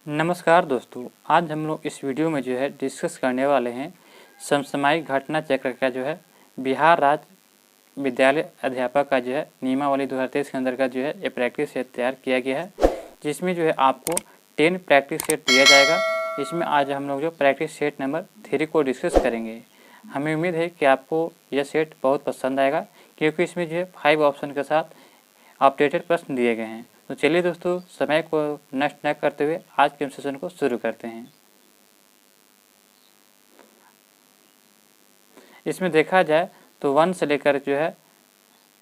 नमस्कार दोस्तों, आज हम लोग इस वीडियो में जो है डिस्कस करने वाले हैं समसामयिक घटना चक्र का जो है बिहार राज्य विद्यालय अध्यापक का जो है नियमावली 2023 के अंतर्गत जो है ये प्रैक्टिस सेट तैयार किया गया है, जिसमें जो है आपको 10 प्रैक्टिस सेट दिया जाएगा। इसमें आज हम लोग जो प्रैक्टिस सेट नंबर 3 को डिस्कस करेंगे। हमें उम्मीद है कि आपको यह सेट बहुत पसंद आएगा, क्योंकि इसमें जो है 5 ऑप्शन के साथ अपडेटेड प्रश्न दिए गए हैं। तो चलिए दोस्तों, समय को नष्ट न करते हुए आज के सेशन को शुरू करते हैं। इसमें देखा जाए तो 1 से लेकर जो है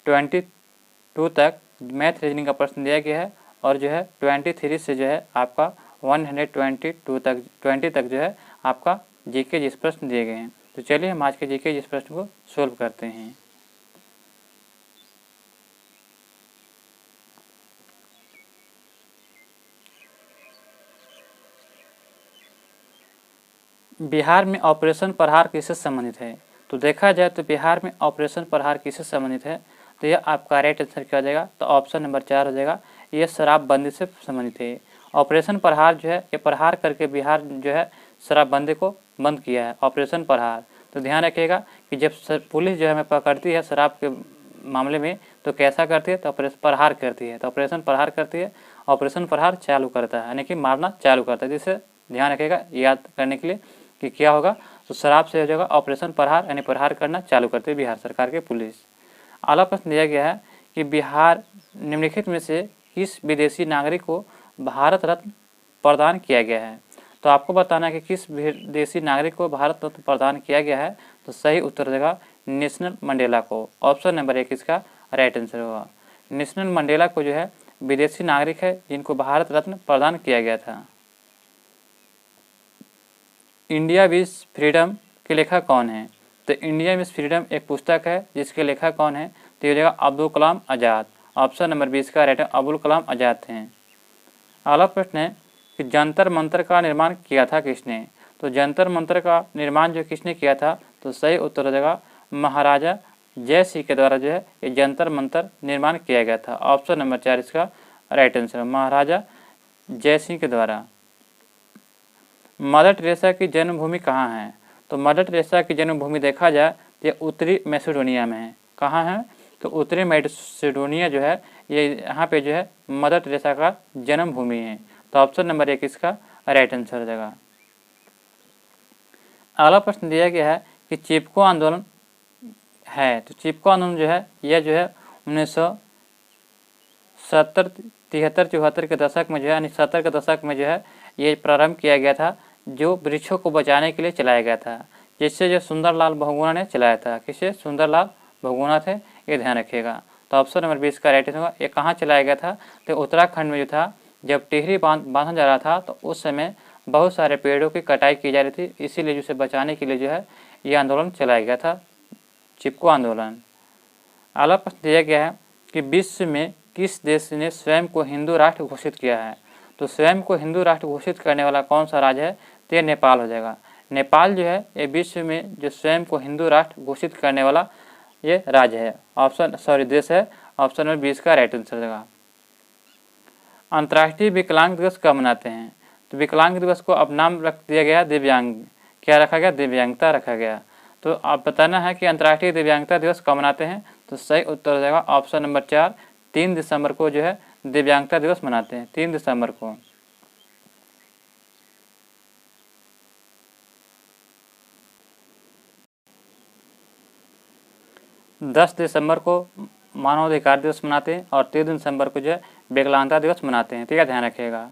22 तक मैथ रीजनिंग का प्रश्न दिया गया है, और जो है 23 से जो है आपका 122 तक जो है आपका जीके जिस प्रश्न दिए गए हैं। तो चलिए हम आज के जीके जिस प्रश्न को सोल्व करते हैं। बिहार में ऑपरेशन प्रहार किससे संबंधित है? तो देखा जाए तो बिहार में ऑपरेशन प्रहार किससे संबंधित है, तो यह आपका राइट आंसर क्या हो जाएगा, तो ऑप्शन नंबर 4 हो जाएगा। यह शराबबंदी से संबंधित है। ऑपरेशन प्रहार जो है ये प्रहार करके बिहार जो है शराबबंदी को बंद किया है, ऑपरेशन प्रहार। तो ध्यान रखिएगा कि जब पुलिस जो है हमें पकड़ती है शराब के मामले में तो कैसा करती है, तो ऑपरेशन प्रहार करती है। तो ऑपरेशन प्रहार करती है, ऑपरेशन प्रहार चालू करता है, यानी कि मारना चालू करता है। जिससे ध्यान रखिएगा याद करने के लिए कि क्या होगा, तो शराब से हो जाएगा ऑपरेशन प्रहार, यानी प्रहार करना चालू करते हैं बिहार सरकार के पुलिस। अगला प्रश्न दिया गया है कि बिहार निम्नलिखित में से किस विदेशी नागरिक को भारत रत्न प्रदान किया गया है? तो आपको बताना है कि किस विदेशी नागरिक को भारत रत्न प्रदान किया गया है। तो सही उत्तर देगा नेल्सन मंडेला को। ऑप्शन नंबर 1 इसका राइट आंसर होगा। नेल्सन मंडेला को जो है विदेशी नागरिक है जिनको भारत रत्न प्रदान किया गया था। इंडिया विज फ्रीडम के लेखक कौन है? तो इंडिया विज फ्रीडम एक पुस्तक है जिसके लेखक कौन है, तो ये जगह अब्दुल कलाम आज़ाद। ऑप्शन नंबर 20 का राइट अब्दुल कलाम आज़ाद थे। अगला प्रश्न है कि जंतर मंतर का निर्माण किया था किसने? तो जंतर मंतर का निर्माण जो किसने किया था, तो सही उत्तर हो जाएगा महाराजा जय सिंह के द्वारा जो है ये जंतर मंतर निर्माण किया गया था। ऑप्शन नंबर 4 इसका राइट आंसर, महाराजा जय सिंह के द्वारा। मदर टेरेसा की जन्मभूमि कहाँ है? तो मदर टेरेसा की जन्मभूमि देखा जाए तो ये उत्तरी मैसेडोनिया में है। कहाँ है? तो उत्तरी मैसेडोनिया जो है ये यहाँ पे जो है मदर टेरेसा का जन्मभूमि है। तो ऑप्शन नंबर 1 इसका राइट आंसर हो जाएगा। अगला प्रश्न दिया गया है कि चिपको आंदोलन है। तो चिपको आंदोलन जो है यह जो है 1970, 73, 74 के दशक में जो है, यानी 70 के दशक में जो है ये प्रारंभ किया गया था, जो वृक्षों को बचाने के लिए चलाया गया था, जिससे जो सुंदरलाल बहुगुणा ने चलाया था। किसे? सुंदरलाल बहुगुणा थे, ये ध्यान रखिएगा। तो ऑप्शन नंबर 20 का राइट होगा। ये कहाँ चलाया गया था, तो उत्तराखंड में जो था, जब टिहरी बांधा जा रहा था तो उस समय बहुत सारे पेड़ों की कटाई की जा रही थी, इसीलिए उसे बचाने के लिए जो है ये आंदोलन चलाया गया था, चिपको आंदोलन। अगला प्रश्न दिया गया है कि विश्व में किस देश ने स्वयं को हिंदू राष्ट्र घोषित किया है? तो स्वयं को हिंदू राष्ट्र घोषित करने वाला कौन सा राज्य है, तो ये नेपाल हो जाएगा। नेपाल जो है ये विश्व में जो स्वयं को हिंदू राष्ट्र घोषित करने वाला ये राज्य है, देश है। ऑप्शन नंबर 20 का राइट आंसर देगा। अंतर्राष्ट्रीय विकलांग दिवस कब मनाते हैं? तो विकलांग दिवस को अब नाम रख दिया गया दिव्यांग। क्या रखा गया? दिव्यांगता रखा गया। तो आप बताना है कि अंतर्राष्ट्रीय दिव्यांगता दिवस कब मनाते हैं। तो सही उत्तर हो जाएगा ऑप्शन नंबर 4, 3 दिसंबर को जो है दिव्यांगता दिवस मनाते हैं, 3 दिसंबर को। 10 दिसंबर को मानवाधिकार दिवस मनाते हैं और 3 दिसंबर को जो है विकलांगता दिवस मनाते हैं। ठीक है, ध्यान रखिएगा।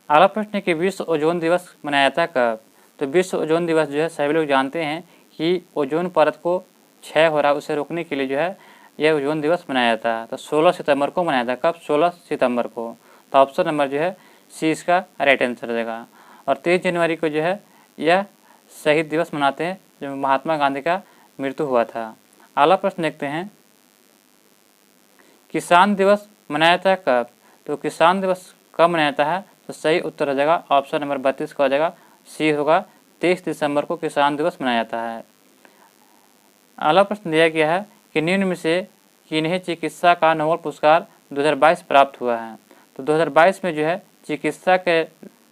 अगला प्रश्न है कि विश्व ओजोन दिवस मनाया जाता है कब? तो विश्व ओजोन दिवस जो है सभी लोग जानते हैं कि ओजोन परत को क्षय हो रहा है उसे रोकने के लिए जो है यह ओजोन दिवस मनाया जाता है। तो 16 सितंबर को मनाया था। कब? 16 सितंबर को। तो ऑप्शन नंबर जो है सी इसका राइट आंसर हो जाएगा। और 23 जनवरी को जो है यह शहीद दिवस मनाते हैं, जो महात्मा गांधी का मृत्यु हुआ था। अगला प्रश्न देखते हैं, किसान दिवस मनाया जाता है कब? तो किसान दिवस कब मनाया जाता है? तो सही उत्तर हो जाएगा ऑप्शन नंबर 32 का हो जाएगा, सी होगा। 23 दिसंबर को किसान दिवस मनाया जाता है। अगला प्रश्न दिया गया है कि निम्न में से किन्हें चिकित्सा का नोबेल पुरस्कार 2022 प्राप्त हुआ है? तो 2022 में जो है चिकित्सा के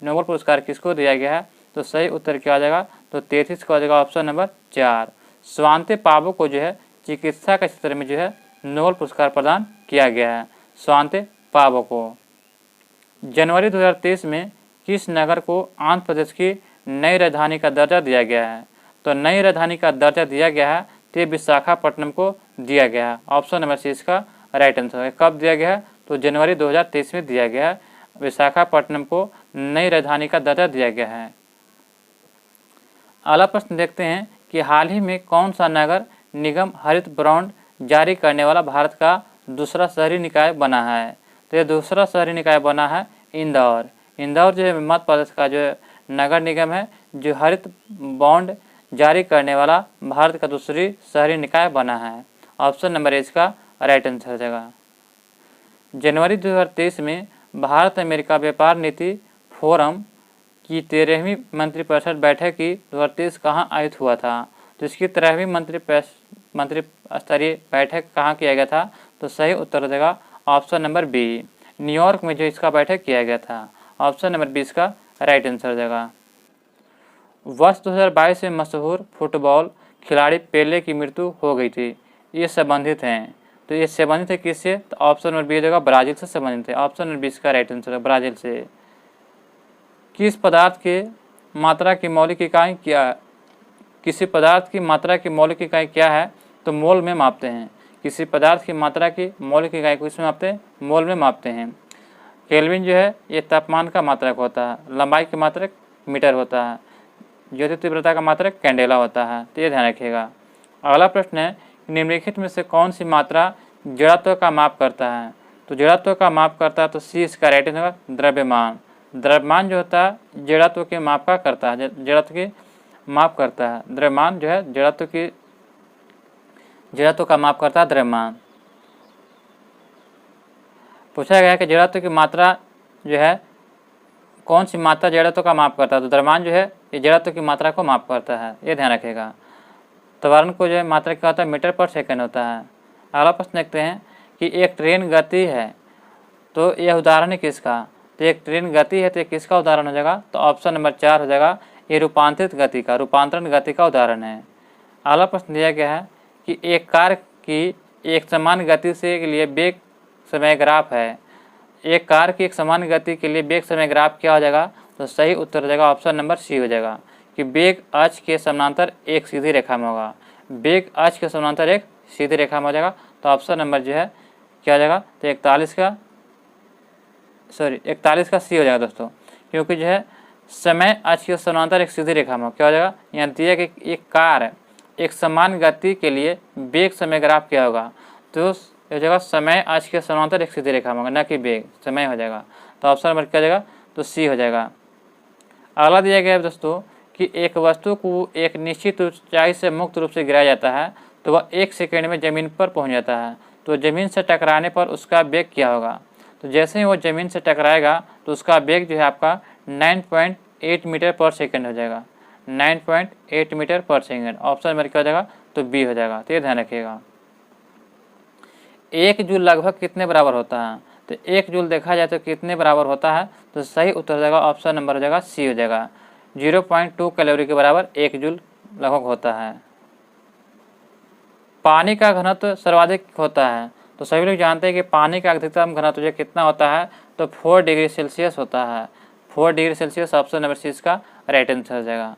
नोबेल पुरस्कार किसको दिया गया है? तो सही उत्तर क्या आ जाएगा? तो 33 का हो जाएगा ऑप्शन नंबर 4। स्वांते पावो को जो है चिकित्सा के क्षेत्र में जो है नोबेल पुरस्कार प्रदान किया गया है, स्वांते पावो को। जनवरी 2023 में किस नगर को आंध्र प्रदेश की नई राजधानी का दर्जा दिया गया है? तो नई राजधानी का दर्जा दिया गया है तो विशाखापट्टनम को दिया गया है। ऑप्शन नंबर सी इसका राइट आंसर है। कब दिया गया है? तो जनवरी 2023 में दिया गया है। विशाखापट्टनम को नई राजधानी का दर्जा दिया गया है। अगला प्रश्न देखते हैं कि हाल ही में कौन सा नगर निगम हरित बॉन्ड जारी करने वाला भारत का दूसरा शहरी निकाय बना है? तो ये दूसरा शहरी निकाय बना है इंदौर। इंदौर जो है मध्य प्रदेश का जो नगर निगम है जो हरित बॉन्ड जारी करने वाला भारत का दूसरी शहरी निकाय बना है। ऑप्शन नंबर ए इसका राइट आंसर हो जाएगा। जनवरी 2023 में भारत अमेरिका व्यापार नीति फोरम की 13वीं मंत्रिपरिषद बैठक की 2023 कहाँ आयोजित हुआ था? तो इसकी 13वीं मंत्री स्तरीय बैठक कहाँ किया गया था? तो सही उत्तर हो जाएगा ऑप्शन नंबर बी, न्यूयॉर्क में जो इसका बैठक किया गया था। ऑप्शन नंबर 20 का राइट आंसर हो जाएगा। वर्ष 2022 में मशहूर फुटबॉल खिलाड़ी पेले की मृत्यु हो गई थी, ये संबंधित हैं। तो ये संबंधित है किससे? तो ऑप्शन नंबर बी हो जाएगा ब्राजील से संबंधित है। ऑप्शन नंबर 20 का राइट आंसर है ब्राजील से। किस पदार्थ के मात्रा की मौलिक इकाई क्या? किसी पदार्थ की मात्रा की मौलिक इकाई क्या है? तो मोल में मापते हैं। किसी पदार्थ की मात्रा की मौलिक इकाई को इसमें मापते हैं, मोल में मापते हैं। केल्विन जो है ये तापमान का मात्रक होता है, लंबाई का मात्रक मीटर होता है, ज्योति तीव्रता का मात्रक कैंडेला होता है। तो ये ध्यान रखिएगा। अगला प्रश्न है निम्नलिखित में से कौन सी मात्रा जड़त्व का माप करता है? तो जड़त्व का माप करता है तो सी इसका राइट आंसर होगा द्रव्यमान। द्रव्यमान जो होता है जड़त्व के माप का करता है, जड़त्व की माप करता है। द्रव्यमान जो है जड़त्व का माप करता है द्रव्यमान। पूछा गया है कि जड़त्व की मात्रा जो है कौन सी मात्रा जड़त्व का माप करता है? तो द्रव्यमान जो है ये जड़त्व की मात्रा को माप करता है, ये ध्यान रखिएगा। त्वरण को जो है मात्रा क्या होता है? मीटर पर सेकंड होता है। अगला प्रश्न देखते हैं कि एक ट्रेन गति है तो यह उदाहरण है किसका? तो एक ट्रेन गति है तो किसका उदाहरण हो जाएगा? तो ऑप्शन नंबर 4 हो जाएगा, ये रूपांतरित गति का, रूपांतरण गति का उदाहरण है। अगला प्रश्न दिया गया है कि एक कार की एक समान गति से के लिए वेग समय ग्राफ है। एक कार की एक समान गति के लिए वेग समय ग्राफ क्या हो जाएगा? तो सही उत्तर हो जाएगा ऑप्शन नंबर सी हो जाएगा कि वेग अक्ष के समानांतर एक सीधी रेखा में होगा। वेग अक्ष के समानांतर एक सीधी रेखा में हो जाएगा। तो ऑप्शन नंबर जो है क्या हो जाएगा? तो 41 का सी हो जाएगा दोस्तों, क्योंकि जो है समय अक्ष के समानांतर एक सीधी रेखा में क्या हो जाएगा? यहाँ दिया कि एक कार एक समान गति के लिए वेग समय ग्राफ क्या होगा? तो हो जाएगा समय अक्ष के समानांतर एक सीधी रेखा में होगा, न कि वेग, समय हो जाएगा। तो ऑप्शन नंबर क्या हो जाएगा? तो सी हो जाएगा। अगला दिया गया है दोस्तों कि एक वस्तु को एक निश्चित ऊंचाई से मुक्त रूप से गिराया जाता है तो वह 1 सेकंड में ज़मीन पर पहुंच जाता है, तो ज़मीन से टकराने पर उसका वेग क्या होगा? तो जैसे ही वो ज़मीन से टकराएगा तो उसका वेग जो है आपका 9.8 मीटर पर सेकंड हो जाएगा, 9.8 मीटर पर सेकंड। ऑप्शन नंबर क्या हो जाएगा? तो बी हो जाएगा। तो ये ध्यान रखिएगा। 1 जूल लगभग कितने बराबर होता है? तो 1 जूल देखा जाए तो कितने बराबर होता है? तो सही उत्तर हो जाएगा ऑप्शन नंबर हो जाएगा सी हो जाएगा, 0.2 कैलोरी के बराबर 1 जूल लगभग होता है। पानी का घनत्व सर्वाधिक होता है, तो सभी लोग जानते हैं कि पानी का अधिकतम घनत्व जो कितना होता है? तो 4 डिग्री सेल्सियस होता है, 4 degree Celsius. Option number C इसका राइट आंसर हो जाएगा।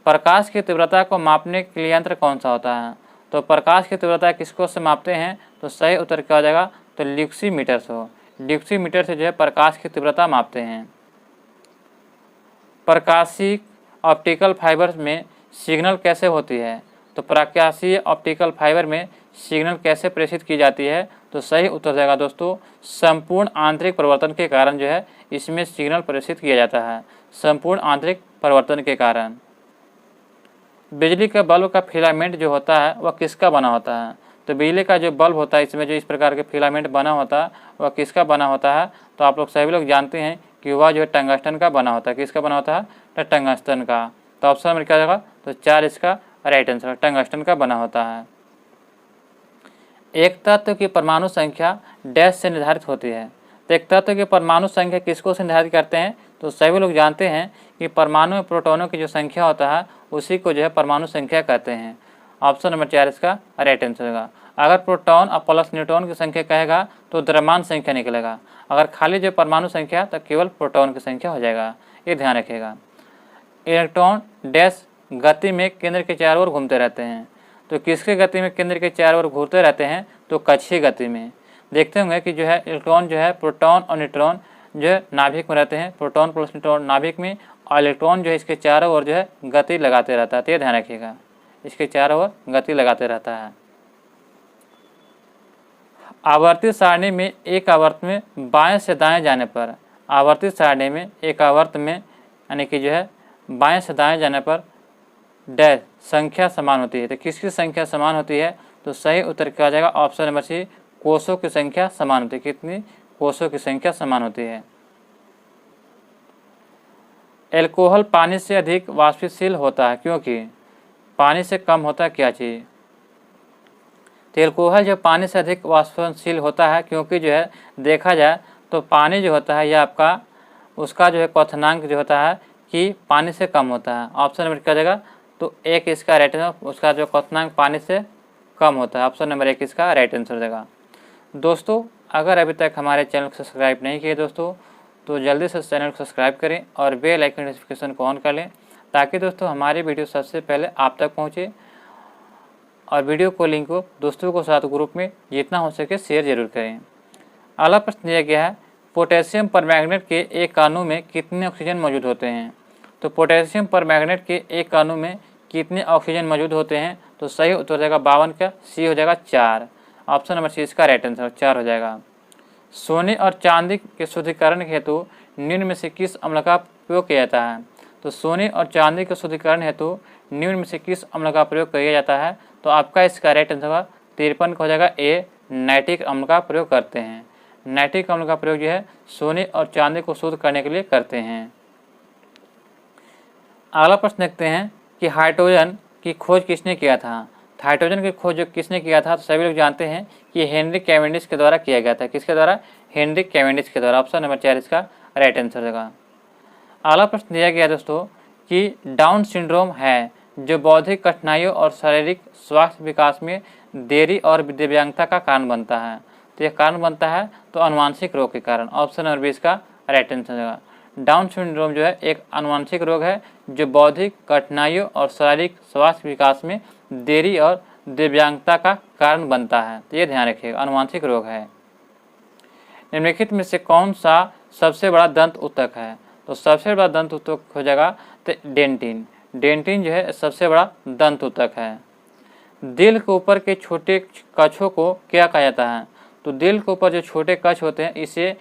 प्रकाश की तीव्रता को मापने के लिए यंत्र कौन सा होता है? तो प्रकाश की तीव्रता किसको से मापते हैं? तो सही उत्तर क्या हो जाएगा? तो ल्यूक्सीमीटर से हो, ल्यूक्सीमीटर से जो है प्रकाश की तीव्रता मापते हैं। प्रकाशीय ऑप्टिकल फाइबर में सिग्नल कैसे होती है? तो प्रकाशीय ऑप्टिकल फाइबर में सिग्नल कैसे प्रेषित की जाती है? तो सही उत्तर जाएगा दोस्तों संपूर्ण आंतरिक परिवर्तन के कारण जो है इसमें सिग्नल प्रेषित किया जाता है, संपूर्ण आंतरिक परिवर्तन के कारण। बिजली के बल्ब का फिलामेंट जो होता है वह किसका बना होता है? तो बिजली का जो बल्ब होता है इसमें जो इस प्रकार के फिलामेंट बना होता है वह किसका बना होता है? तो आप लोग सभी लोग जानते हैं कि वह जो है टंगस्टन का बना होता है। किसका बना होता है? तो टंगस्टन का। तो ऑप्शन में क्या जाएगा? तो 4 इसका राइट आंसर, टंगस्टन का बना होता है। एक तत्व की परमाणु संख्या डैश से निर्धारित होती है। तो एक तत्व की परमाणु संख्या किसको से निर्धारित करते हैं? तो सभी लोग जानते हैं कि परमाणु में प्रोटॉनों की जो संख्या होता है उसी को जो है परमाणु संख्या कहते हैं। ऑप्शन नंबर 4 इसका राइट आंसर होगा। अगर प्रोटॉन और प्लस न्यूट्रॉन की संख्या कहेगा तो द्रव्यमान संख्या निकलेगा। अगर खाली जो परमाणु संख्या तो केवल प्रोटॉन की संख्या हो जाएगा, ये ध्यान रखिएगा। इलेक्ट्रॉन डैश गति में केंद्र के चारों ओर घूमते रहते हैं। तो किसके गति में केंद्र के चारों ओर घूमते रहते हैं? तो कक्षीय गति में। देखते होंगे कि जो है इलेक्ट्रॉन जो है प्रोटॉन और न्यूट्रॉन जो है नाभिक में रहते हैं, प्रोटॉन प्लस न्यूट्रॉन नाभिक में, और इलेक्ट्रॉन जो है इसके चारों ओर जो है गति लगाते रहता है। तो ये ध्यान रखिएगा, इसके चारों ओर गति लगाते रहता है। आवर्ती सारणी में एक आवर्त में बाएं से दाएं जाने पर, आवर्ती सारणी में एक आवर्त में यानी कि जो है बाएं से दाएं जाने पर डैश संख्या समान होती है। तो किसकी संख्या समान होती है? तो सही उत्तर क्या आ जाएगा? ऑप्शन नंबर सी, कोषों की संख्या समान होती है। कितनी? कोषों की संख्या समान होती है। एल्कोहल पानी से अधिक वाष्पशील होता है क्योंकि पानी से कम होता है क्या चीज़? तो एल्कोहल जो पानी से अधिक वाष्पशील होता है क्योंकि जो है देखा जाए तो पानी जो होता है यह आपका उसका जो है क्वथनांक जो होता है कि पानी से कम होता है। ऑप्शन नंबर क्या जाएगा? तो एक इसका राइट आंसर, उसका जो क्वथनांक पानी से कम होता है। ऑप्शन नंबर 1 इसका राइट आंसर हो जाएगा। दोस्तों अगर अभी तक हमारे चैनल को सब्सक्राइब नहीं किए दोस्तों तो जल्दी से चैनल को सब्सक्राइब करें और बेल आइकन नोटिफिकेशन को ऑन कर लें ताकि दोस्तों हमारी वीडियो सबसे पहले आप तक पहुँचे। और वीडियो को लिंक को दोस्तों को साथ ग्रुप में जितना हो सके शेयर जरूर करें। अगला प्रश्न दिया गया है, पोटेशियम परमैंगनेट के एक अणु में कितने ऑक्सीजन मौजूद होते हैं? तो पोटेशियम परमैंगनेट के एक अणु में कितने ऑक्सीजन मौजूद होते हैं? तो सही उत्तर हो जाएगा 52 का, सी हो जाएगा 4। ऑप्शन नंबर सी इसका राइट आंसर 4 हो जाएगा। सोने और चांदी के शुद्धिकरण हेतु निम्न में से किस अम्ल का प्रयोग किया जाता है? तो सोने और चांदी के शुद्धिकरण हेतु निम्न में से किस अम्ल का प्रयोग किया जाता है? तो आपका इसका राइट आंसर होगा 53 का हो जाएगा ए, नाइट्रिक अम्ल का प्रयोग करते हैं। नाइट्रिक अम्ल का प्रयोग जो है सोने और चांदी को शुद्ध करने के लिए करते हैं। अगला प्रश्न देखते हैं कि हाइड्रोजन की खोज किसने किया था? हाइड्रोजन की खोज जो किसने किया था? तो सभी लोग जानते हैं कि हेनरी कैवेंडिश के द्वारा किया गया था। किसके द्वारा? हेनरी कैवेंडिश के द्वारा। ऑप्शन नंबर 4 इसका राइट आंसर होगा। अगला प्रश्न दिया गया दोस्तों कि डाउन सिंड्रोम है जो बौद्धिक कठिनाइयों और शारीरिक स्वास्थ्य विकास में देरी और दिव्यांगता का कारण बनता है। तो यह कारण बनता है तो अनुवांशिक रोग के कारण। ऑप्शन नंबर 20 का राइट आंसर होगा। डाउन सिंड्रोम जो है एक अनुवांशिक रोग है जो बौद्धिक कठिनाइयों और शारीरिक स्वास्थ्य विकास में देरी और दिव्यांगता का कारण बनता है। तो ये ध्यान रखिएगा, अनुवांशिक रोग है। निम्नलिखित में से कौन सा सबसे बड़ा दंत ऊतक है? तो सबसे बड़ा दंत ऊतक हो जाएगा तो डेंटिन। डेंटिन जो है सबसे बड़ा दंत ऊतक है। दिल के ऊपर के छोटे कछों को क्या कहा जाता है? तो दिल के ऊपर जो छोटे कछ होते हैं इसे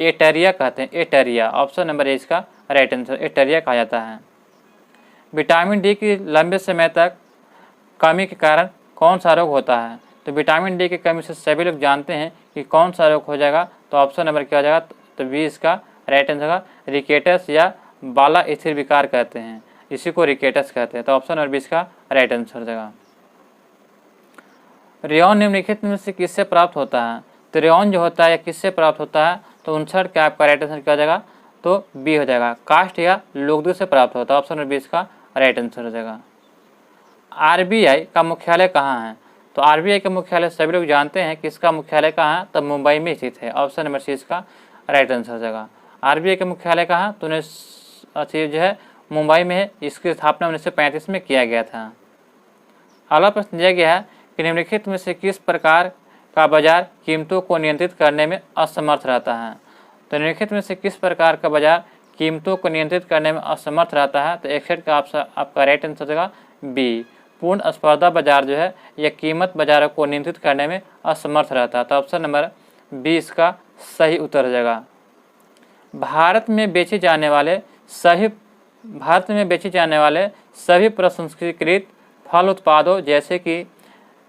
एटेरिया कहते हैं। एटेरिया। ऑप्शन नंबर 1 इसका राइट आंसर, एटेरिया कहा जाता है। विटामिन डी की लंबे समय तक कमी के कारण कौन सा रोग होता है? तो विटामिन डी की कमी से सभी लोग जानते हैं कि कौन सा रोग हो जाएगा। तो ऑप्शन नंबर क्या हो जाएगा? तो 20 इसका राइट आंसर होगा। रिकेटस या बाला स्थिर विकार कहते हैं, इसी को रिकेटस कहते हैं। तो ऑप्शन नंबर 20 का राइट आंसर हो जाएगा। रेयॉन निम्नलिखित में से किससे प्राप्त होता है? तो रेयॉन जो होता है या किससे प्राप्त होता है? तो 59 का आपका राइट आंसर क्या हो जाएगा? तो बी हो जाएगा, काष्ठ या लोकदूत से प्राप्त होता है। ऑप्शन नंबर 20 का राइट आंसर हो जाएगा। आरबीआई का मुख्यालय कहाँ है? तो आरबीआई का मुख्यालय सभी लोग जानते हैं कि इसका मुख्यालय कहाँ है? तो मुंबई में स्थित है। ऑप्शन नंबर सी इसका राइट आंसर हो जाएगा। आरबीआई का मुख्यालय कहाँ? तो जो है मुंबई में है। इसकी स्थापना 1935 में किया गया था। अगला प्रश्न दिया गया है कि निम्नलिखित में से किस प्रकार का बाजार कीमतों को नियंत्रित करने में असमर्थ रहता है? तो निम्नलिखित में से किस प्रकार का बाजार कीमतों को नियंत्रित करने में असमर्थ रहता है? तो 61 का आपका राइट आंसर होगा बी, पूर्ण स्पर्धा बाजार जो है यह कीमत बाजारों को नियंत्रित करने में असमर्थ रहता है। तो ऑप्शन नंबर 20 का सही उत्तर हो जाएगा। भारत में बेचे जाने वाले सभी प्रसंस्कृत फल उत्पादों जैसे कि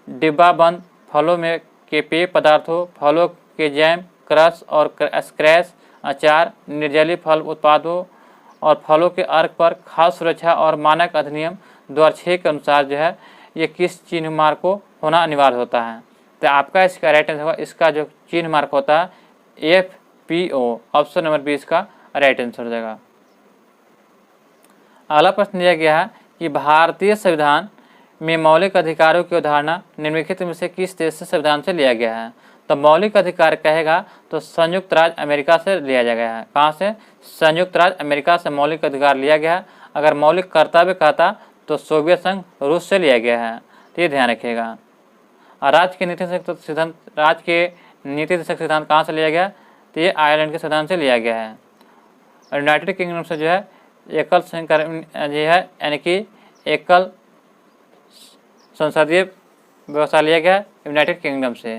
डिब्बाबंद फलों में के पेय पदार्थों, फलों के जैम, क्रश और स्क्रैच, अचार, निर्जलीय फल उत्पादों और फलों के अर्क पर खाद्य सुरक्षा और मानक अधिनियम 2006 के अनुसार जो है ये किस चिन्ह मार्क को होना अनिवार्य होता है? तो आपका इसका राइट आंसर होगा, इसका जो चिन्ह मार्क होता है FPO। ऑप्शन नंबर 20 का राइट आंसर हो जाएगा। अगला प्रश्न दिया गया है कि भारतीय संविधान में मौलिक अधिकारों की अवधारणा निम्नलिखित में से किस देश से संविधान से लिया गया है। तो मौलिक अधिकार कहेगा तो संयुक्त राज्य अमेरिका से लिया गया है। कहाँ से? संयुक्त राज्य अमेरिका से मौलिक अधिकार लिया गया है। अगर मौलिक कर्तव्य कहता तो सोवियत संघ रूस से लिया गया है, तो ये ध्यान रखिएगा। और राज्य के नीति देशक सिद्धांत कहाँ से लिया गया? तो ये आयरलैंड के सिद्धांत से लिया गया है। और यूनाइटेड किंगडम से जो है एकल ये है, यानी कि एकल संसदीय व्यवस्था लिया गया यूनाइटेड किंगडम से,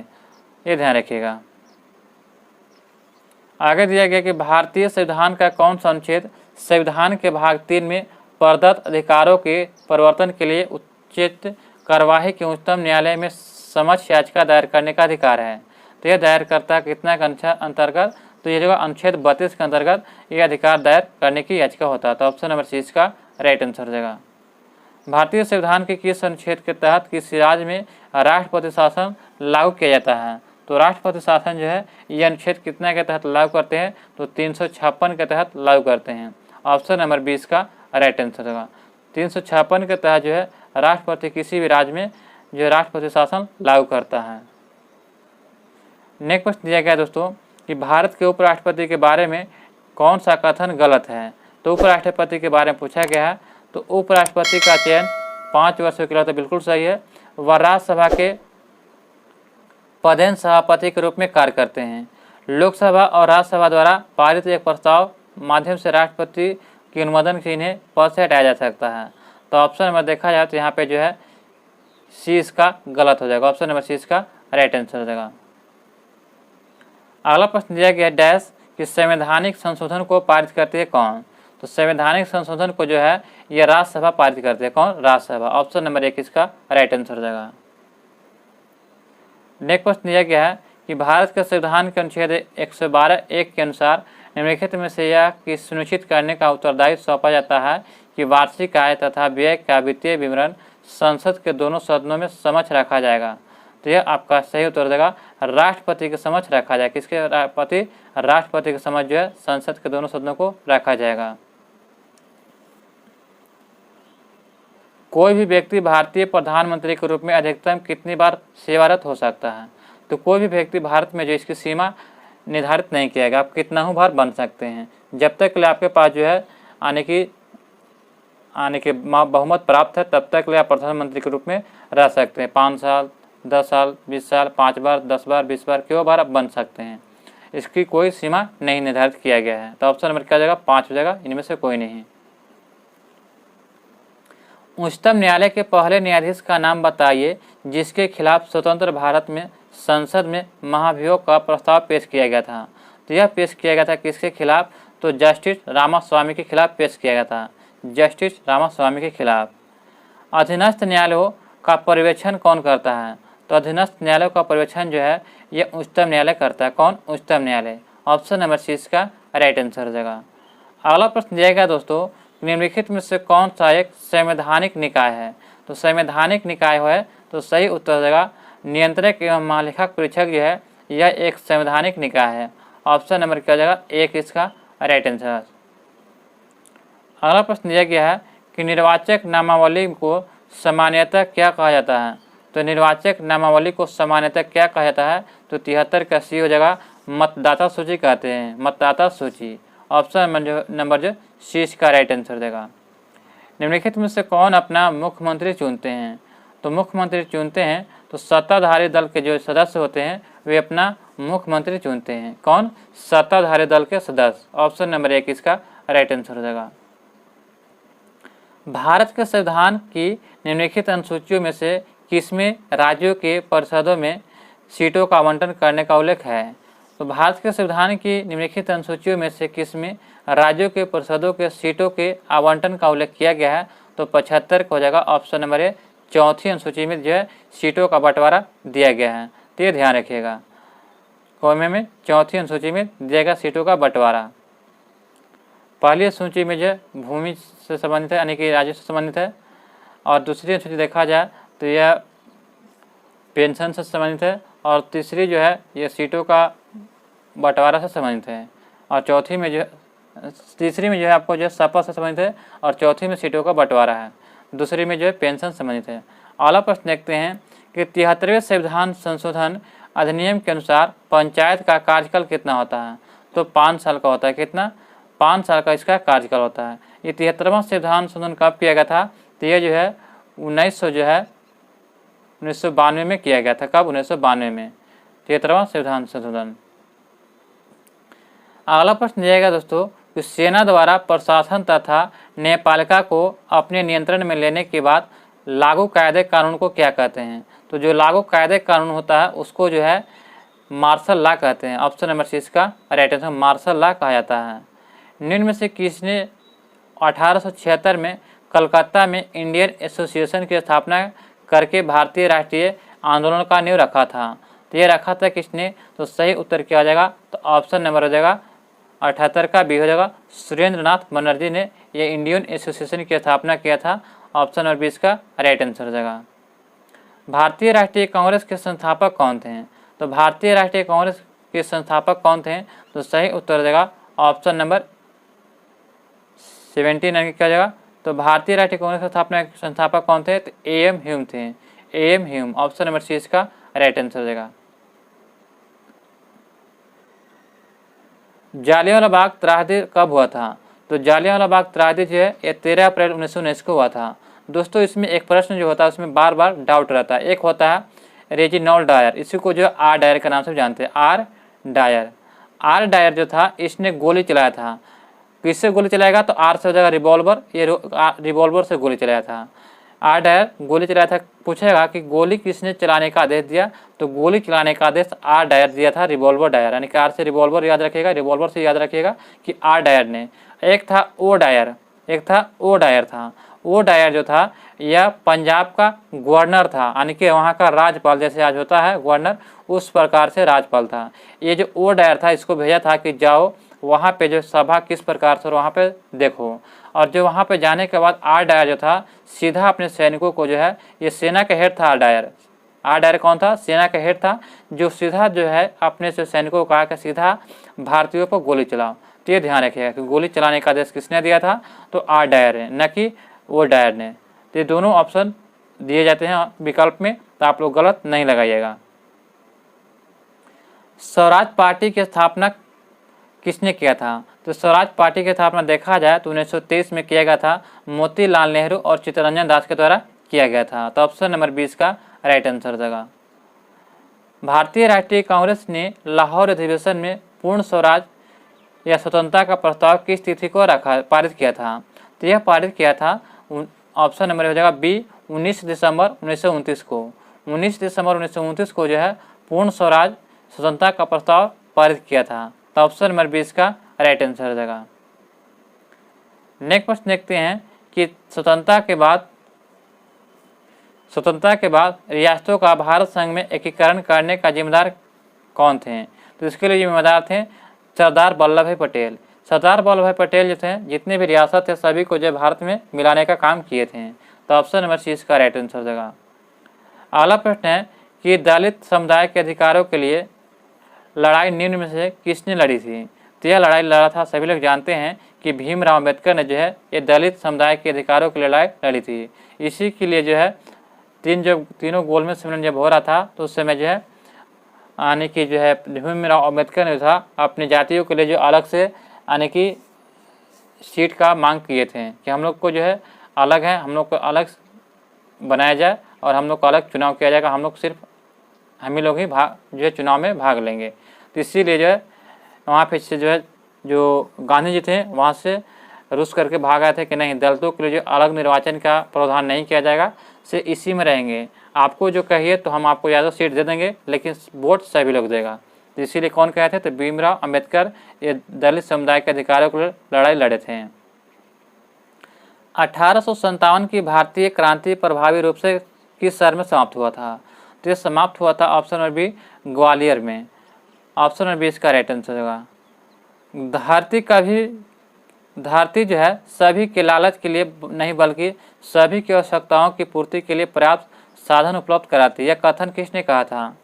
ये ध्यान रखिएगा। आगे दिया गया कि भारतीय संविधान का कौन सा अनुच्छेद संविधान के भाग 3 में प्रदत्त अधिकारों के परिवर्तन के लिए उचित कार्यवाही के उच्चतम न्यायालय में समक्ष याचिका दायर करने का अधिकार है। तो यह दायर करता कितना के अंतर्गत? तो ये जो अनुच्छेद 32 के अंतर्गत ये अधिकार दायर करने की याचिका होता है। तो ऑप्शन नंबर सी इसका राइट आंसर हो जाएगा। भारतीय संविधान के किस अनुच्छेद के तहत किसी राज्य में राष्ट्रपति शासन लागू किया जाता है? तो राष्ट्रपति शासन जो है ये अनुच्छेद कितना के तहत लागू करते हैं? तो 356 के तहत लागू करते हैं। ऑप्शन नंबर 20 का राइट आंसर होगा। 356 के तहत जो है राष्ट्रपति किसी भी राज्य में जो राष्ट्रपति शासन लागू करता है। नेक्स्ट प्रश्न दिया गया दोस्तों कि भारत के उपराष्ट्रपति के बारे में कौन सा कथन गलत है? तो उपराष्ट्रपति के बारे में पूछा गया है। तो उपराष्ट्रपति का चयन 5 वर्षों के लिए तो बिल्कुल सही है। वह राज्यसभा के पदेन सभापति के रूप में कार्य करते हैं। लोकसभा और राज्यसभा द्वारा पारित एक प्रस्ताव माध्यम से राष्ट्रपति के अनुमोदन से इन्हें पद से हटाया जा सकता है। तो ऑप्शन नंबर देखा जाए तो यहाँ पे जो है सी इसका गलत हो जाएगा। ऑप्शन नंबर सी इसका राइट आंसर हो जाएगा। अगला प्रश्न दिया गया डैश कि संवैधानिक संशोधन को पारित करती है कौन? तो संवैधानिक संशोधन को जो है यह राज्यसभा पारित करती है। कौन? राज्यसभा। ऑप्शन नंबर 1 इसका राइट आंसर हो जाएगा। नेक्स्ट प्रश्न दिया गया है कि भारत के संविधान के अनुच्छेद 112(1) के अनुसार निम्नलिखित में से यह कि सुनिश्चित करने का उत्तरदायित्व सौंपा जाता है कि वार्षिक आय तथा व्यय का वित्तीय विवरण संसद के दोनों सदनों में समक्ष रखा जाएगा। तो यह आपका सही उत्तर हो जाएगा राष्ट्रपति के समक्ष रखा जाएगा। किसके राष्ट्रपति के समक्ष जो है संसद के दोनों सदनों को रखा जाएगा। कोई भी व्यक्ति भारतीय प्रधानमंत्री के रूप में अधिकतम कितनी बार सेवारत हो सकता है? तो कोई भी व्यक्ति भारत में जो इसकी सीमा निर्धारित नहीं किया गया, आप कितना बार बन सकते हैं। जब तक के लिए आपके पास जो है आने के बहुमत प्राप्त है तब तक लिए आप प्रधानमंत्री के रूप में रह सकते हैं। 5 साल, 10 साल, 20 साल, 5 बार, 10 बार, 20 बार, क्यों बार आप बन सकते हैं। इसकी कोई सीमा नहीं निर्धारित किया गया है। तो ऑप्शन नंबर क्या हो जाएगा? 5 हो जाएगा। इनमें से कोई नहीं। उच्चतम न्यायालय के पहले न्यायाधीश का नाम बताइए जिसके खिलाफ स्वतंत्र भारत में संसद में महाभियोग का प्रस्ताव पेश किया गया था। तो यह पेश किया गया था किसके खिलाफ? तो जस्टिस रामास्वामी के खिलाफ पेश किया गया था। जस्टिस रामास्वामी के खिलाफ। अधीनस्थ न्यायालयों का पर्यवेक्षण कौन करता है? तो अधीनस्थ न्यायालयों का पर्यवेक्षण जो है यह उच्चतम न्यायालय करता है। कौन? उच्चतम न्यायालय। ऑप्शन नंबर सी इसका राइट आंसर हो जाएगा। अगला प्रश्न दिया गया दोस्तों निम्नलिखित में से कौन सा एक संवैधानिक निकाय है? तो संवैधानिक निकाय है तो सही उत्तर हो जाएगा नियंत्रक एवं महालेखक परीक्षक जो है यह एक संवैधानिक निकाय है। ऑप्शन नंबर क्या हो जाएगा? 1 इसका राइट आंसर। अगला प्रश्न दिया गया है कि निर्वाचक नामावली को सामान्यतः क्या कहा जाता है? तो निर्वाचक नामावली को सामान्यतः क्या कहा जाता है? तो 73 का सी हो जाएगा मतदाता सूची कहते हैं। मतदाता सूची। ऑप्शन नंबर जो सी इसका राइट आंसर देगा। निम्नलिखित में से कौन अपना मुख्यमंत्री चुनते हैं? तो मुख्यमंत्री चुनते हैं तो सत्ताधारी दल के जो सदस्य होते हैं वे अपना मुख्यमंत्री चुनते हैं। कौन? सत्ताधारी दल के सदस्य। ऑप्शन नंबर 1 इसका राइट आंसर हो जाएगा। भारत के संविधान की निम्नलिखित अनुसूचियों में से किसमें राज्यों के परिषदों में सीटों का आवंटन करने का उल्लेख है? तो भारत के संविधान की निम्नलिखित अनुसूचियों में से किसमें राज्यों के परिषदों के सीटों के आवंटन का उल्लेख किया गया है? तो 75 हो जाएगा। ऑप्शन नंबर ए चौथी अनुसूची में जो है सीटों का बंटवारा दिया गया है। तो ये ध्यान रखिएगा कौमे में चौथी अनुसूची में दिया गया सीटों का बंटवारा। पहली अनुसूची में जो भूमि से संबंधित है यानी कि राज्यों से संबंधित है, और दूसरी अनुसूची देखा जाए तो यह पेंशन से संबंधित है, और तीसरी जो है ये सीटों का बंटवारा से संबंधित है, और चौथी में जो तीसरी में जो है आपको जो है शपथ से संबंधित है और चौथी में सीटों का बंटवारा है। दूसरी में जो है पेंशन संबंधित है। अगला प्रश्न देखते हैं कि 73वें संविधान संशोधन अधिनियम के अनुसार पंचायत का कार्यकाल कितना होता है? तो 5 साल का होता है। कितना? 5 साल का इसका कार्यकाल होता है। ये 73वां संविधान संशोधन कब किया गया था? तो ये जो है 1992 में किया गया था। कब? 1992 में 73वां संविधान संशोधन। अगला प्रश्न जाएगा दोस्तों कि सेना द्वारा प्रशासन तथा न्यायपालिका को अपने नियंत्रण में लेने के बाद लागू कायदे कानून को क्या कहते हैं? तो जो लागू कायदे कानून होता है उसको जो है मार्शल लॉ कहते हैं। ऑप्शन नंबर सी इसका राइट आंसर मार्शल लॉ कहा जाता है। निम्न में से किसने 1876 में कलकत्ता में इंडियन एसोसिएशन की स्थापना करके भारतीय राष्ट्रीय आंदोलन का नींव रखा था? तो ये रखा था किसने? तो सही उत्तर क्या हो जाएगा? तो ऑप्शन नंबर हो जाएगा 78 का बी हो जाएगा। सुरेंद्रनाथ बनर्जी ने ये इंडियन एसोसिएशन की स्थापना किया था। ऑप्शन नंबर 20 का राइट आंसर हो जाएगा। भारतीय राष्ट्रीय कांग्रेस के संस्थापक कौन थे? तो भारतीय राष्ट्रीय कांग्रेस के संस्थापक कौन थे? तो सही उत्तर हो जाएगा ऑप्शन नंबर 79 क्या हो जाएगा? तो भारतीय राष्ट्रीय कांग्रेस के संस्थापक कौन थे? तो एम ह्यूम थे। M Hume option number C इसका राइट आंसर हो जाएगा। जालियांवाला बाग त्रासदी कब हुआ था? तो जालियांवाला बाग त्रासदी जो है ये 13 अप्रैल 1919 को हुआ था। दोस्तों इसमें एक प्रश्न जो होता है उसमें बार बार डाउट रहता है। एक होता है रेजिनॉल्ड डायर, इसी को जो आर डायर के नाम से जानते हैं। Are Dyer. आर डायर जो था इसने गोली चलाया था। किससे गोली चलाएगा? तो आर से हो जाएगा रिवॉल्वर। ये रिवॉल्वर से गोली चलाया था। आर डायर गोली चलाया था। पूछेगा कि गोली किसने चलाने का आदेश दिया? तो गोली चलाने का आदेश आर डायर दिया था। रिवॉल्वर डायर यानी कि आर से रिवॉल्वर याद रखिएगा, रिवॉल्वर से याद रखिएगा कि आर डायर ने। एक था ओ डायर, एक था ओ डायर था। ओ डायर जो था यह पंजाब का गवर्नर था यानी कि वहाँ का राज्यपाल, जैसे आज होता है गवर्नर, उस प्रकार से राज्यपाल था। ये जो ओ डायर था इसको भेजा था कि जाओ वहाँ पे जो सभा किस प्रकार से वहाँ पे देखो। और जो वहाँ पे जाने के बाद आर डायर जो था सीधा अपने सैनिकों को जो है, ये सेना का हेड था आर डायर। आर डायर कौन था? सेना का हेड था, जो सीधा जो है अपने से सैनिकों को कहा कि सीधा भारतीयों पर गोली चलाओ। तो ये ध्यान रखिएगा कि गोली चलाने का आदेश किसने दिया था? तो आर डायर है, न कि वो डायर ने। तो ये दोनों ऑप्शन दिए जाते हैं विकल्प में, तो आप लोग गलत नहीं लगाइएगा। स्वराज पार्टी की स्थापना किसने किया था? तो स्वराज पार्टी की स्थापना देखा जाए तो 1923 में किया गया था। मोतीलाल नेहरू और चित्तरंजन दास के द्वारा किया गया था। तो ऑप्शन नंबर 20 का राइट आंसर हो जाएगा। भारतीय राष्ट्रीय कांग्रेस ने लाहौर अधिवेशन में पूर्ण स्वराज या स्वतंत्रता का प्रस्ताव किस तिथि को पारित किया था? तो यह पारित किया था ऑप्शन नंबर हो जाएगा बी 19 दिसंबर 1929 को। 19 दिसंबर 1929 को जो है पूर्ण स्वराज स्वतंत्रता का प्रस्ताव पारित किया था। तो ऑप्शन नंबर 20 का राइट आंसर हो जाएगा। नेक्स्ट प्रश्न देखते हैं कि स्वतंत्रता के बाद रियासतों का भारत संघ में एकीकरण करने का जिम्मेदार कौन थे? तो इसके लिए जिम्मेदार थे सरदार वल्लभ भाई पटेल। सरदार वल्लभ भाई पटेल जो थे जितने भी रियासत थे सभी को जो भारत में मिलाने का काम किए थे। तो ऑप्शन नंबर सी इसका राइट आंसर हो जाएगा। अगला प्रश्न है कि दलित समुदाय के अधिकारों के लिए लड़ाई निम्न में से किसने लड़ी थी? तो यह लड़ाई लड़ा था, सभी लोग जानते हैं कि भीमराव अम्बेडकर ने जो है ये दलित समुदाय के अधिकारों की लड़ाई लड़ी थी। इसी के लिए जो है तीनों गोलमेज सम्मेलन जब हो रहा था तो उस समय जो है यानी कि जो है भीमराव अम्बेडकर ने था अपनी जातियों के लिए जो अलग से यानी कि सीट का मांग किए थे कि हम लोग को जो है अलग है, हम लोग को अलग बनाया जाए और हम लोग को अलग चुनाव किया जाएगा, हम लोग सिर्फ हम ही लोग ही जो है चुनाव में भाग लेंगे। तो इसीलिए जो है वहाँ पे से जो है जो गांधी जी थे वहाँ से रुस करके भाग आए थे कि नहीं दलितों के लिए जो अलग निर्वाचन का प्रावधान नहीं किया जाएगा, से इसी में रहेंगे। आपको जो कहिए तो हम आपको ज़्यादा सीट दे देंगे लेकिन वोट सभी लोग देगा। तो इसीलिए कौन कहे थे? तो भीमराव अम्बेडकर ये दलित समुदाय के अधिकारों के लिए लड़ाई लड़े थे। 1857 की भारतीय क्रांति प्रभावी रूप से किस शहर में समाप्त हुआ था? तो ये समाप्त हुआ था ऑप्शन नंबर बी ग्वालियर में। ऑप्शन नंबर 20 का राइट आंसर होगा। धरती जो है सभी के लालच के लिए नहीं बल्कि सभी की आवश्यकताओं की पूर्ति के लिए पर्याप्त साधन उपलब्ध कराती है। यह कथन किसने कहा था?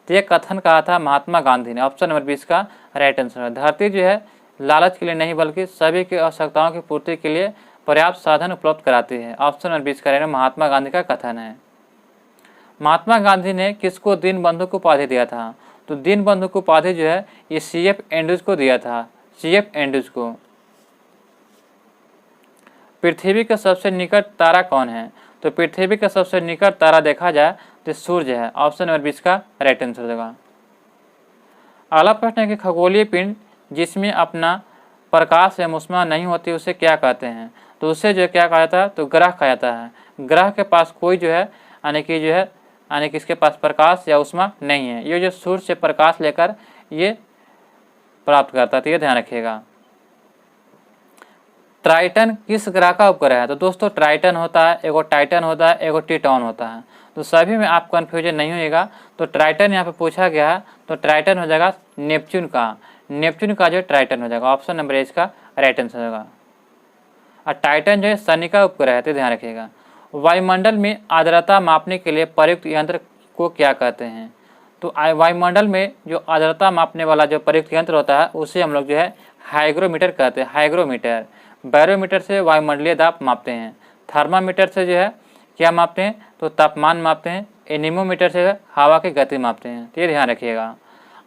तो यह कथन कहा था महात्मा गांधी ने। ऑप्शन नंबर 20 का राइट आंसर है। धरती जो है लालच के लिए नहीं बल्कि सभी की आवश्यकताओं की पूर्ति के लिए पर्याप्त साधन उपलब्ध कराती है। ऑप्शन नंबर 20 का महात्मा गांधी का कथन है। महात्मा गांधी ने किसको दीनबंधु को उपाधि दिया था? तो दीनबंधु को उपाधि जो है ये CF एंड्रूज को दिया था, CF एंड्रूज को। पृथ्वी के सबसे निकट तारा कौन है? तो पृथ्वी का सबसे निकट तारा देखा जाए तो सूर्य है। ऑप्शन नंबर 20 का राइट आंसर होगा। अगला प्रश्न है कि खगोलीय पिंड जिसमें अपना प्रकाश या ऊष्मा नहीं होती उसे क्या कहते हैं? तो उसे जो क्या कहा जाता है? तो ग्रह कहा जाता है। ग्रह के पास कोई जो है यानी कि इसके पास प्रकाश या ऊष्मा नहीं है। ये जो सूर्य से प्रकाश लेकर ये प्राप्त करता है, तो ये ध्यान रखिएगा। ट्राइटन किस ग्रह का उपग्रह है? तो दोस्तों ट्राइटन होता है, एगो टाइटन होता है, एगो टिटॉन होता है। तो सभी में आप कन्फ्यूजन नहीं होएगा। तो ट्राइटन यहाँ पे पूछा गया है, तो ट्राइटन हो जाएगा नेपच्यून का। नेपच्यून का जो ट्राइटन हो जाएगा। ऑप्शन नंबर ए इसका राइट आंसर होगा। और टाइटन जो है शनि का उपग्रह है, तो ध्यान रखिएगा। वायुमंडल में आर्द्रता मापने के लिए प्रयुक्त यंत्र को क्या कहते हैं? तो वायुमंडल में जो आर्द्रता मापने वाला जो प्रयुक्त यंत्र होता है उसे हम लोग जो है हाइग्रोमीटर कहते हैं। हाइग्रोमीटर। बैरोमीटर से वायुमंडलीय दाब मापते हैं। थर्मामीटर से जो है क्या मापते हैं? तो तापमान मापते हैं। एनीमोमीटर से हवा की गति मापते हैं। तो ये ध्यान रखिएगा।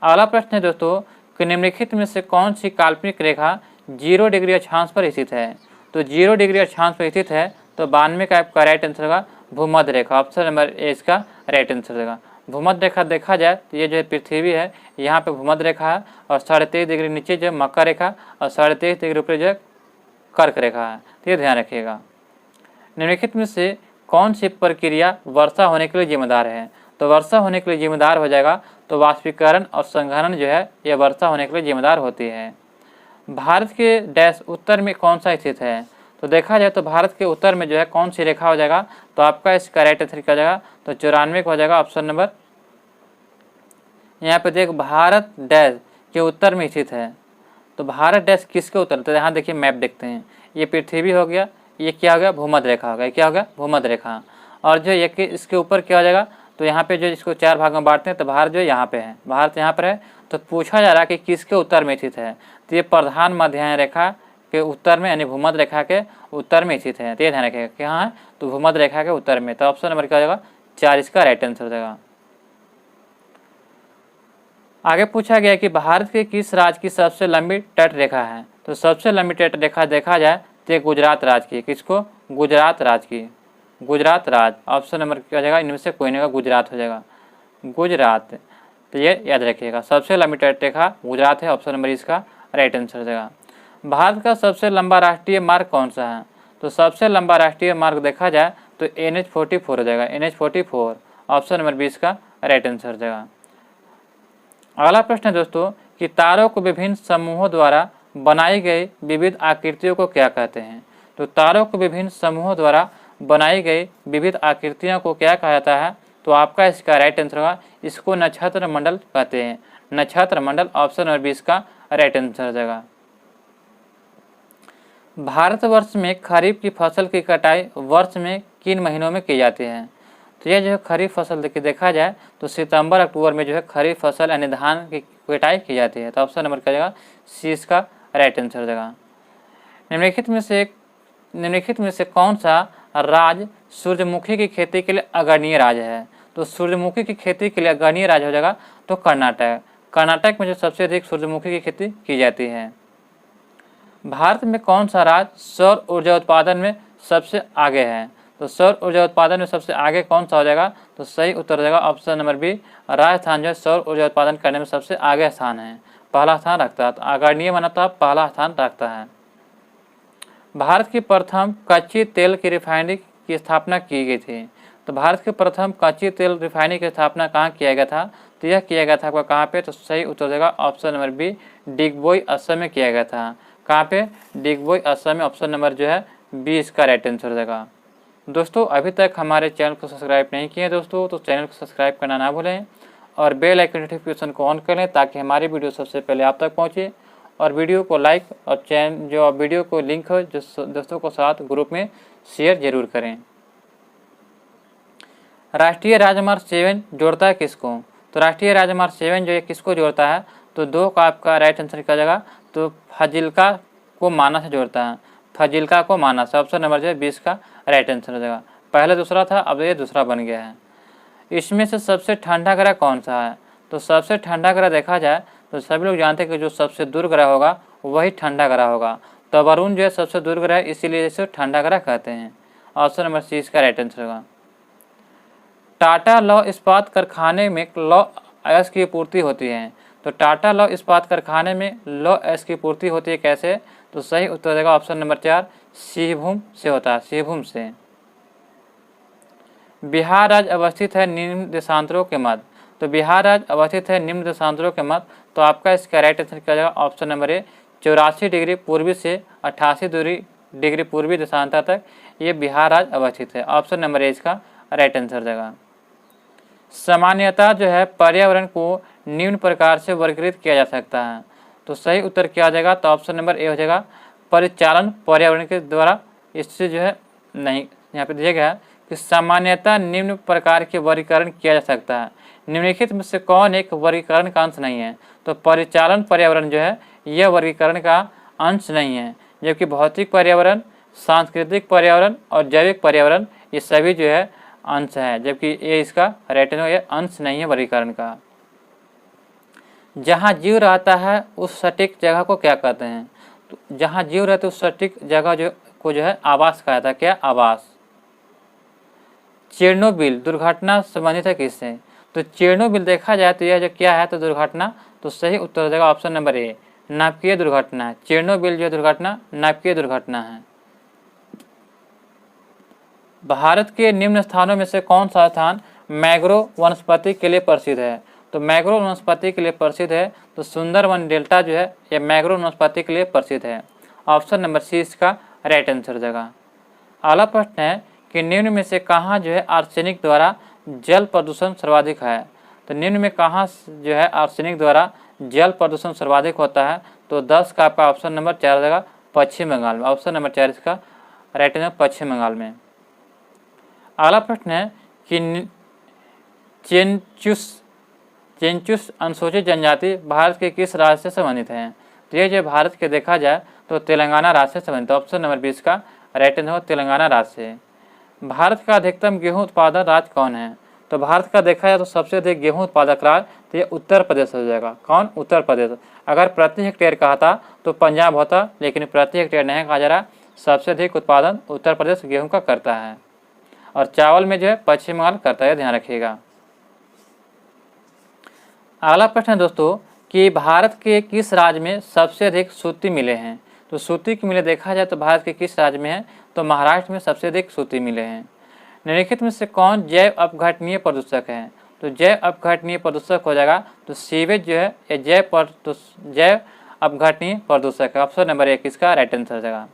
अगला प्रश्न है दोस्तों कि निम्नलिखित में से कौन सी काल्पनिक रेखा 0 डिग्री अक्षांश पर स्थित है? तो 0 डिग्री अक्षांश पर स्थित है, तो 92 का आपका राइट आंसर होगा भूमध्य रेखा। ऑप्शन नंबर ए इसका राइट आंसर होगा। भूमध्य रेखा देखा जाए तो ये जो है पृथ्वी है, यहाँ पे भूमध्य रेखा है और 23.5 डिग्री नीचे जो है मकर रेखा और 23.5 डिग्री ऊपर जो है कर्क रेखा है। तो ये ध्यान रखिएगा। निम्नलिखित में से कौन सी प्रक्रिया वर्षा होने के लिए जिम्मेदार है? तो वर्षा होने के लिए जिम्मेदार हो जाएगा तो वाष्पीकरण और संघनन जो है ये वर्षा होने के लिए जिम्मेदार होती है। भारत के डैश उत्तर में कौन सा स्थित है? तो देखा जाए तो भारत के उत्तर में जो है कौन सी रेखा हो जाएगा? तो आपका इसका राइट आंसर क्या हो जाएगा? तो 94 का हो जाएगा। ऑप्शन नंबर यहाँ पे देख, भारत डैश के उत्तर में स्थित है। तो भारत डैश किसके उत्तर? तो यहाँ देखिए मैप देखते हैं, ये पृथ्वी हो गया, ये क्या हो गया? भूमध्य रेखा हो गया। क्या हो गया? भूमध्य रेखा। और जो ये इसके ऊपर क्या हो जाएगा? तो यहाँ पे जो इसको 4 भाग में बांटते हैं, तो भारत जो यहाँ पे है, भारत यहाँ पर है। तो पूछा जा रहा है कि किसके उत्तर में स्थित है? तो ये प्रधान मध्याह्न रेखा के उत्तर में यानी भूमध्य रेखा के उत्तर में स्थित है। तो ये ध्यान रखिएगा, कहाँ है? तो भूमध्य रेखा के उत्तर में। तो ऑप्शन नंबर क्या हो जाएगा? 4 इसका राइट आंसर हो जाएगा। आगे पूछा गया कि भारत के किस राज्य की सबसे लंबी तट रेखा है? तो सबसे लंबी तट रेखा देखा जाए तो गुजरात राज्य की। किसको? गुजरात राज्य की। गुजरात राज्य। ऑप्शन नंबर क्या हो जाएगा? इनमें से कोई नहीं होगा, गुजरात हो जाएगा, गुजरात। तो ये याद रखिएगा, सबसे लंबी तट रेखा गुजरात है। ऑप्शन नंबर इसका राइट आंसर हो जाएगा। भारत का सबसे लंबा राष्ट्रीय मार्ग कौन सा है? तो सबसे लंबा राष्ट्रीय मार्ग देखा जाए तो NH-44 हो जाएगा। NH-44 ऑप्शन नंबर 20 का राइट आंसर हो जाएगा। अगला प्रश्न है दोस्तों कि तारों को विभिन्न समूहों द्वारा बनाई गई विविध आकृतियों को क्या कहते हैं? तो तारों को विभिन्न समूहों द्वारा बनाई गई विविध आकृतियों को क्या कहा जाता है? तो आपका इसका राइट आंसर होगा, इसको नक्षत्र मंडल कहते हैं। नक्षत्र मंडल। ऑप्शन नंबर 20 का राइट आंसर हो जाएगा। भारतवर्ष में खरीफ की फसल की कटाई वर्ष में किन महीनों में की जाती है? तो यह जो है खरीफ फसल देखा जाए तो सितंबर अक्टूबर में जो है खरीफ फसल यानी धान की कटाई की जाती है। तो ऑप्शन नंबर क्या जाएगा? सी इसका राइट आंसर हो जाएगा। निम्नलिखित में से कौन सा राज्य सूर्यमुखी की खेती के लिए अग्रणीय राज्य है? तो सूर्यमुखी की खेती के लिए अग्रणीय राज्य हो जाएगा तो कर्नाटक। कर्नाटक में जो सबसे अधिक सूर्यमुखी की खेती की जाती है। भारत में कौन सा राज्य सौर ऊर्जा उत्पादन में सबसे आगे है? तो सौर ऊर्जा उत्पादन में सबसे आगे कौन सा हो जाएगा? तो सही उत्तर हो जाएगा ऑप्शन नंबर बी, राजस्थान जो है सौर ऊर्जा उत्पादन करने में सबसे आगे स्थान है, पहला स्थान रखता है। तो अग्रणीय माना पहला स्थान रखता है। भारत की प्रथम कच्ची तेल की रिफाइनरी की स्थापना की गई थी। तो भारत के प्रथम कच्ची तेल रिफाइनरी की स्थापना कहाँ किया गया था? तो यह किया गया था आपका कहाँ पे? तो सही उत्तर देगा option number B, Digboi Assam में किया गया था। कहाँ पे? डिगबोई असम में। ऑप्शन नंबर जो है बी इसका राइट आंसर हो जाएगा। दोस्तों अभी तक हमारे चैनल को सब्सक्राइब नहीं किए दोस्तों तो चैनल को सब्सक्राइब करना ना भूलें और बेल आइकन नोटिफिकेशन को ऑन कर लें ताकि हमारी वीडियो सबसे पहले आप तक पहुँचे। और वीडियो को लाइक और चैनल जो वीडियो को लिंक हो जो दोस्तों को साथ ग्रुप में शेयर जरूर करें। राष्ट्रीय राजमार्ग 7 जोड़ता है किसको? तो राष्ट्रीय राजमार्ग 7 जो है किसको जोड़ता है? तो 2 का आपका राइट आंसर क्या जाएगा? तो फाजिल्का को माना से जोड़ता है, फाजिल्का को माना से। ऑप्शन नंबर जो है 20 का राइट आंसर हो जाएगा। पहले दूसरा था, अब ये दूसरा बन गया है। इसमें से सबसे ठंडा ग्रह कौन सा है? तो सबसे ठंडा ग्रह देखा जाए तो सभी लोग जानते हैं कि जो सबसे दूर ग्रह होगा वही ठंडा ग्रह होगा। तो वरुण जो है सबसे दूर ग्रह है, इसीलिए इसे ठंडा ग्रह कहते हैं। ऑप्शन नंबर सी इसका राइट आंसर होगा। टाटा लौह इस्पात कारखाने में लौह अयस्क की पूर्ति होती है। तो टाटा लौह इस्पात कारखाने में लौह अयस्क की पूर्ति होती है कैसे? तो सही उत्तर देगा ऑप्शन नंबर 4 सिंहभूम से होता है, सिंहभूम से। बिहार राज्य अवस्थित है निम्न देशांतरों के मध्य। तो बिहार राज्य अवस्थित है निम्न देशांतरों के मध्य। तो आपका इसका राइट आंसर क्या जाएगा? ऑप्शन नंबर ए 84 डिग्री पूर्वी से 88 डिग्री पूर्वी देशांतर तक ये बिहार राज्य अवस्थित है। ऑप्शन नंबर ए इसका राइट आंसर देगा। सामान्यतः जो है पर्यावरण को निम्न प्रकार से वर्गीकृत किया जा सकता है। तो सही उत्तर क्या आ जाएगा? तो ऑप्शन नंबर ए हो जाएगा परिचालन पर्यावरण के द्वारा। इससे जो है नहीं, यहाँ पे दिया गया है कि सामान्यतः निम्न प्रकार के वर्गीकरण किया जा सकता है। निम्नलिखित में से कौन एक वर्गीकरण का अंश नहीं है? तो परिचालन पर्यावरण जो है यह वर्गीकरण का अंश नहीं है, जबकि भौतिक पर्यावरण, सांस्कृतिक पर्यावरण और जैविक पर्यावरण ये सभी जो है अंश है, जबकि ये इसका राइट आंसर ये अंश नहीं है वर्गीकरण का। जहाँ जीव रहता है उस सटीक जगह को क्या कहते हैं? तो जहाँ जीव रहते उस सटीक जगह जो है आवास कहा जाता है। क्या? आवास। चेरनोबिल दुर्घटना संबंधित है किससे? तो चेरनोबिल देखा जाए तो यह जो क्या है? तो दुर्घटना। तो सही उत्तर हो जाएगा ऑप्शन नंबर ए नाभिकीय दुर्घटना है। चेरनोबिल जो दुर्घटना नाभिकीय दुर्घटना है। भारत के निम्न स्थानों में से कौन सा स्थान मैंग्रोव वनस्पति के लिए प्रसिद्ध है? तो मैंग्रोव वनस्पति के लिए प्रसिद्ध है तो सुंदरवन डेल्टा जो है यह मैंग्रोव वनस्पति के लिए प्रसिद्ध है। ऑप्शन नंबर सी इसका राइट आंसर देगा। अगला प्रश्न है कि निम्न में से कहाँ जो है आर्सेनिक द्वारा जल प्रदूषण सर्वाधिक है? तो निम्न में कहाँ जो है आर्सेनिक द्वारा जल प्रदूषण सर्वाधिक होता है? तो 10 का आपका ऑप्शन नंबर 4 देगा पश्चिम बंगाल में। ऑप्शन नंबर 4 इसका राइट आंसर पश्चिम बंगाल में। अगला प्रश्न है कि चेंचुस अनुसूचित जनजाति भारत के किस राज्य से संबंधित है? तो ये जो भारत के देखा जाए तो तेलंगाना राज्य से संबंधित। ऑप्शन नंबर 20 का राइट आंसर तेलंगाना राज्य से। भारत का अधिकतम गेहूं उत्पादन राज्य कौन है? तो भारत का देखा जाए तो सबसे अधिक गेहूं उत्पादक राज्य तो ये उत्तर प्रदेश हो जाएगा। कौन? उत्तर प्रदेश। अगर प्रति हेक्टेयर कहा था तो पंजाब होता, लेकिन प्रति हेक्टेयर नहीं कहा जा रहा। सबसे अधिक उत्पादन उत्तर प्रदेश गेहूं का करता है और चावल में जो है पश्चिम बंगाल करता है, ध्यान रखिएगा। अगला प्रश्न है दोस्तों कि भारत के किस राज्य में सबसे अधिक सूती मिलें हैं? तो सूती की मिलें देखा जाए तो भारत के किस राज्य में है? तो महाराष्ट्र में सबसे अधिक सूती मिलें हैं। निम्नलिखित में से कौन जैव अपघटनीय प्रदूषक है? तो जैव अपघटनीय प्रदूषक हो जाएगा तो सीवेज जो है ये जैव अपघटनीय प्रदूषक है। ऑप्शन नंबर 1 इसका राइट आंसर हो जाएगा।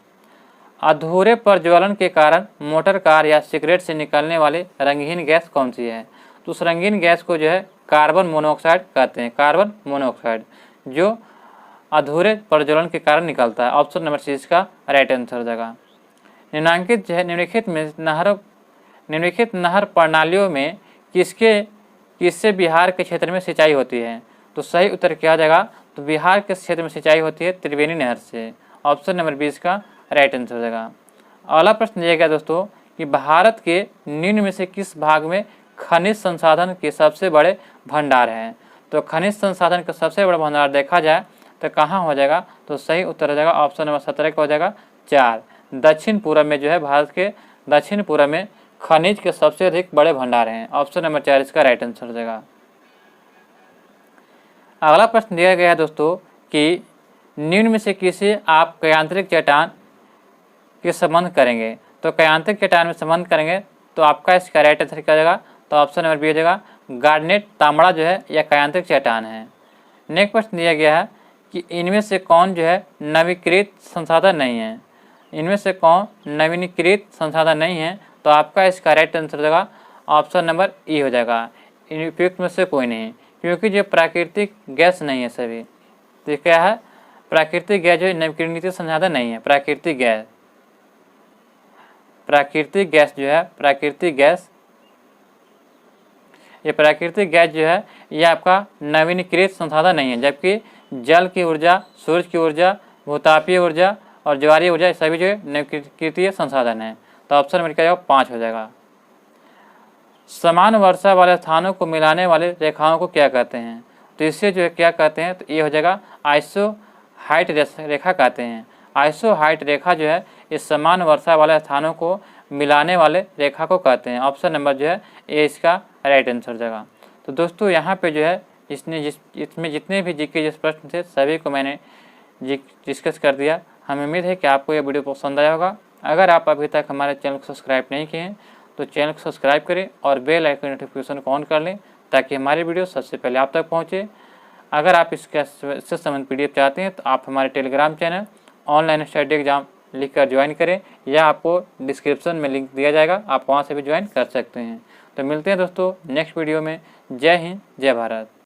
अधूरे प्रज्वलन के कारण मोटर कार या सिगरेट से निकलने वाली रंगहीन गैस कौन सी है? तो उस रंगीन गैस को जो है कार्बन मोनोऑक्साइड कहते हैं। कार्बन मोनोऑक्साइड जो अधूरे प्रज्वलन के कारण निकलता है। ऑप्शन नंबर सी इसका राइट आंसर हो जाएगा। निम्नलिखित नहर प्रणालियों में किससे बिहार के क्षेत्र में सिंचाई होती है? तो सही उत्तर क्या आ जाएगा? तो बिहार के क्षेत्र में सिंचाई होती है त्रिवेणी नहर से। ऑप्शन नंबर 20 का राइट आंसर हो जाएगा। अगला प्रश्न दिया गया दोस्तों कि भारत के निम्न में से किस भाग में खनिज संसाधन के सबसे बड़े भंडार हैं? तो खनिज संसाधन का सबसे बड़ा भंडार देखा जाए तो कहाँ हो जाएगा? तो सही उत्तर हो जाएगा ऑप्शन नंबर 17 का हो जाएगा 4 दक्षिण पूर्व में जो है भारत के दक्षिण पूर्व में खनिज के सबसे अधिक बड़े भंडार हैं। ऑप्शन नंबर 4 इसका राइट आंसर हो जाएगा। अगला प्रश्न दिया गया है दोस्तों कि निम्न में से किसे आप कयांत्रिक चट्टान के संबंध करेंगे? तो कयांत्रिक चट्टान में संबंध करेंगे तो आपका इसका राइट आंसर क्या हो जाएगा? तो ऑप्शन नंबर बी हो जाएगा गार्नेट तांबड़ा जो है यह कयांत्रिक चट्टान है। नेक्स्ट प्रश्न दिया गया है कि इनमें से कौन जो है नवीनीकृत संसाधन नहीं है? इनमें से कौन नवीनीकृत संसाधन नहीं है? तो आपका इसका राइट आंसर हो जाएगा ऑप्शन नंबर ई हो जाएगा। उपयुक्त में से कोई नहीं, क्योंकि जो प्राकृतिक गैस नहीं है सभी। तो क्या है? प्राकृतिक गैस जो नवीनीकृत संसाधन नहीं है। प्राकृतिक गैस जो है प्राकृतिक गैस जो है ये आपका नवीनीकृत संसाधन नहीं है, जबकि जल की ऊर्जा, सूर्य की ऊर्जा, भूतापीय ऊर्जा और ज्वारीय ऊर्जा, ये सभी जो है नवीकरणीय संसाधन है। तो ऑप्शन नंबर क्या होगा 5 हो जाएगा। समान वर्षा वाले स्थानों को मिलाने वाले रेखाओं को क्या कहते हैं? तो इससे जो है क्या कहते हैं, तो ये हो जाएगा आइसोहाइट रेखा कहते हैं। आइसोहाइट रेखा जो है इस समान वर्षा वाले स्थानों को मिलाने वाले रेखा को कहते हैं। ऑप्शन नंबर जो है ये इसका राइट आंसर हो जाएगा। तो दोस्तों यहाँ पे जो है इसमें जितने भी जीके जिस प्रश्न थे सभी को मैंने डिस्कस कर दिया। हमें उम्मीद है कि आपको यह वीडियो पसंद आया होगा। अगर आप अभी तक हमारे चैनल को सब्सक्राइब नहीं किए हैं तो चैनल को सब्सक्राइब करें और बेल आइकन नोटिफिकेशन को ऑन कर लें ताकि हमारी वीडियो सबसे पहले आप तक पहुंचे। अगर आप इससे संबंधित PDF चाहते हैं तो आप हमारे Telegram channel online study exam लिखकर ज्वाइन करें, या आपको डिस्क्रिप्शन में लिंक दिया जाएगा, आप वहां से भी ज्वाइन कर सकते हैं। तो मिलते हैं दोस्तों नेक्स्ट वीडियो में। जय हिंद, जय भारत।